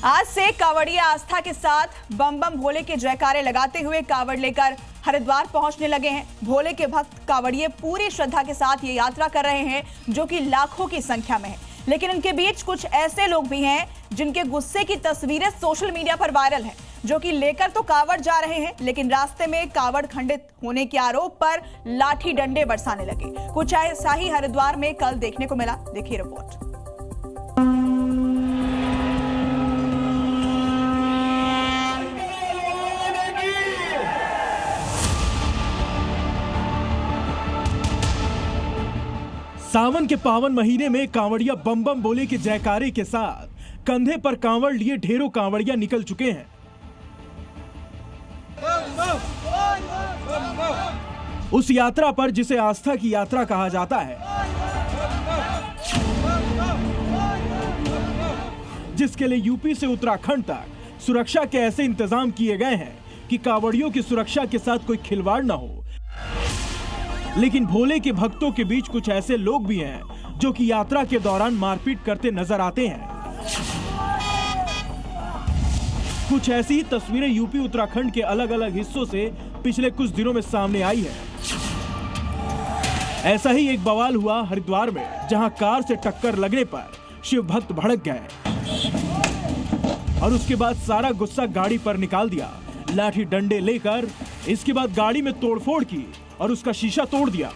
आज से कांवड़िया आस्था के साथ बम बम भोले के जयकारे लगाते हुए कांवड़ लेकर हरिद्वार पहुंचने लगे हैं। भोले के भक्त कांवड़िए पूरी श्रद्धा के साथ ये यात्रा कर रहे हैं, जो कि लाखों की संख्या में है। लेकिन इनके बीच कुछ ऐसे लोग भी हैं जिनके गुस्से की तस्वीरें सोशल मीडिया पर वायरल हैं, जो कि लेकर तो कांवड़ जा रहे हैं, लेकिन रास्ते में कांवड़ खंडित होने के आरोप पर लाठी डंडे बरसाने लगे। कुछ ऐसा ही हरिद्वार में कल देखने को मिला। देखिए रिपोर्ट। सावन के पावन महीने में कांवड़िया बम बम भोले के जयकारे के साथ कंधे पर कांवड़ लिए ढेरों कांवड़िया निकल चुके हैं। उस यात्रा पर जिसे आस्था की यात्रा कहा जाता है, जिसके लिए यूपी से उत्तराखंड तक सुरक्षा के ऐसे इंतजाम किए गए हैं कि कांवड़ियों की सुरक्षा के साथ कोई खिलवाड़ न हो। लेकिन भोले के भक्तों के बीच कुछ ऐसे लोग भी हैं जो कि यात्रा के दौरान मारपीट करते नजर आते हैं। कुछ ऐसी तस्वीरें यूपी उत्तराखंड के अलग अलग हिस्सों से पिछले कुछ दिनों में सामने आई है। ऐसा ही एक बवाल हुआ हरिद्वार में, जहां कार से टक्कर लगने पर शिव भक्त भड़क गए और उसके बाद सारा गुस्सा गाड़ी पर निकाल दिया, लाठी डंडे लेकर। इसके बाद गाड़ी में तोड़फोड़ की और उसका शीशा तोड़ दिया।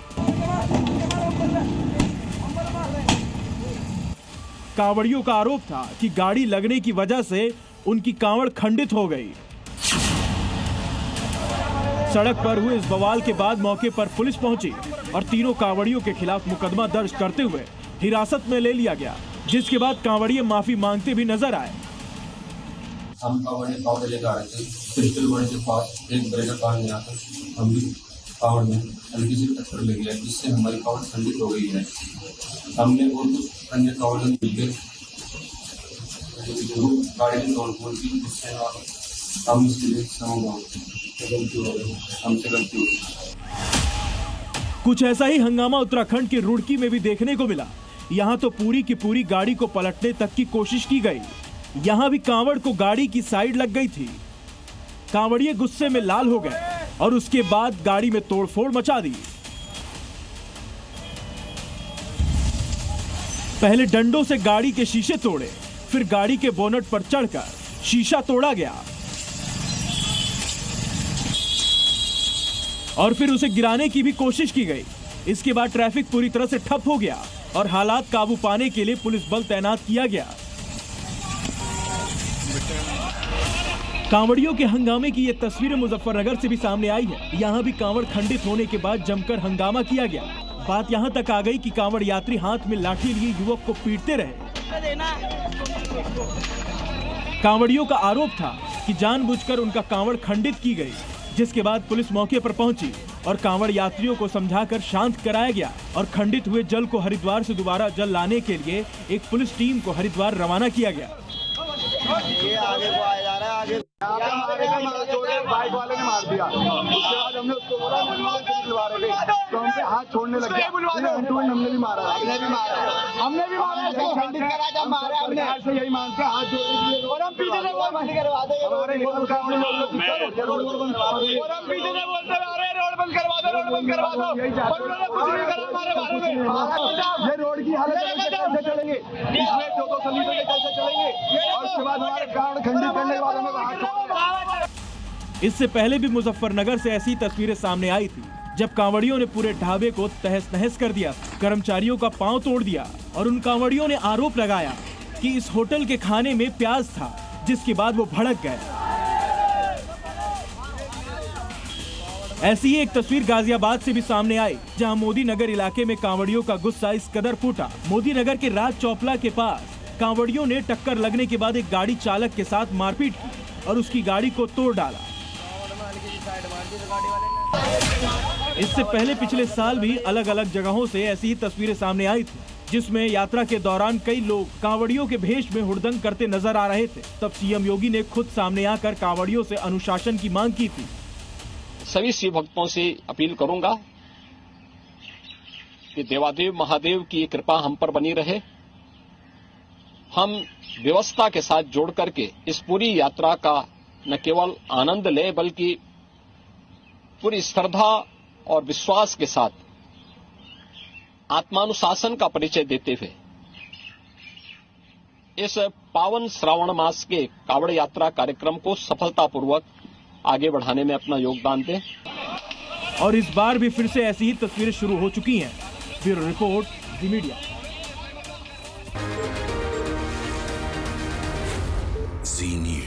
कांवड़ियों का आरोप था कि गाड़ी लगने की वजह से उनकी कांवड़ खंडित हो गई। सड़क पर हुए इस बवाल के बाद मौके पर पुलिस पहुंची और तीनों कांवड़ियों के खिलाफ मुकदमा दर्ज करते हुए हिरासत में ले लिया गया, जिसके बाद कांवड़िए माफी मांगते भी नजर आए। हम कांवड़ लेकर आ रहे थे, पिस्टल के पास एक ब्रेकर कार नहीं आता, हम भी कांवड़ में हल्की सी टक्कर लगी है, जिससे हमारी कांवड़ खंडित हो गई है। हमने और कुछ अन्य कांवड़ मिलकर गाड़ी में तोड़फोड़ की, जिससे हम इसके लिए हमसे गलती हो गई। कुछ ऐसा ही हंगामा उत्तराखंड के रुड़की में भी देखने को मिला। यहाँ तो पूरी की पूरी गाड़ी को पलटने तक की कोशिश की गई। यहाँ भी कांवड़ को गाड़ी की साइड लग गई थी। कांवड़िए गुस्से में लाल हो गए और उसके बाद गाड़ी में तोड़फोड़ मचा दी। पहले डंडों से गाड़ी के शीशे तोड़े, फिर गाड़ी के बोनट पर चढ़कर शीशा तोड़ा गया और फिर उसे गिराने की भी कोशिश की गई। इसके बाद ट्रैफिक पूरी तरह से ठप हो गया और हालात काबू पाने के लिए पुलिस बल तैनात किया गया। कांवड़ियों के हंगामे की ये तस्वीरें मुजफ्फरनगर से भी सामने आई है। यहाँ भी कांवड़ खंडित होने के बाद जमकर हंगामा किया गया। बात यहाँ तक आ गई कि कांवड़ यात्री हाथ में लाठी लिए युवक को पीटते रहे। कांवड़ियों का आरोप था कि जानबूझकर उनका कांवड़ खंडित की गई, जिसके बाद पुलिस मौके पर पहुंची और कांवड़ यात्रियों को समझाकर शांत कराया गया और खंडित हुए जल को हरिद्वार से दोबारा जल लाने के लिए एक पुलिस टीम को हरिद्वार रवाना किया गया। ये आगे को आया जा रहा है, आगे बाइक वाले ने मार दिया। उसके बाद हमने उसको बोला तो हम पे हाथ छोड़ने लग गया। हमने भी मारा, हमने भी मारा, खंडित करा जब मारा हमने। ऐसे यही मानते हाथ जोड़ने और हम पीछे से बंद करवा दे, और हम पीछे से बोलते आ रहे रोड बंद करवा दो, रोड बंद करवा दो, पर उन्होंने कुछ नहीं करा हमारे बारे में। ये रोड की हालत कैसे चलेंगे, इसमें 200 मीटर कैसे चलेंगे, और उसके बाद हमारे कांवड़ खंडित करने के बाद हमें इससे पहले भी मुजफ्फरनगर से ऐसी तस्वीरें सामने आई थी, जब कांवड़ियों ने पूरे ढाबे को तहस नहस कर दिया, कर्मचारियों का पांव तोड़ दिया और उन कांवड़ियों ने आरोप लगाया कि इस होटल के खाने में प्याज था, जिसके बाद वो भड़क गए। ऐसी ही एक तस्वीर गाजियाबाद से भी सामने आई, जहां मोदी नगर इलाके में कांवड़ियों का गुस्सा इस कदर फूटा। मोदी नगर के राज चौपला के पास कांवड़ियों ने टक्कर लगने के बाद एक गाड़ी चालक के साथ मारपीट की और उसकी गाड़ी को तोड़ डाला। इससे पहले पिछले साल भी अलग अलग जगहों से ऐसी ही तस्वीरें सामने आई थी, जिसमें यात्रा के दौरान कई लोग कांवड़ियों के भेष में हुड़दंग करते नजर आ रहे थे। तब सीएम योगी ने खुद सामने आकर कांवड़ियों से अनुशासन की मांग की थी। सभी शिव भक्तों से अपील करूंगा कि देवादेव महादेव की कृपा हम पर बनी रहे हम व्यवस्था के साथ जोड़ करके इस पूरी यात्रा का न केवल आनंद ले बल्कि पूरी श्रद्धा और विश्वास के साथ आत्मानुशासन का परिचय देते हुए इस पावन श्रावण मास के कावड़ यात्रा कार्यक्रम को सफलतापूर्वक आगे बढ़ाने में अपना योगदान दें। और इस बार भी फिर से ऐसी ही तस्वीरें शुरू हो चुकी हैं। ब्यूरो रिपोर्ट, दी मीडिया। Zee News।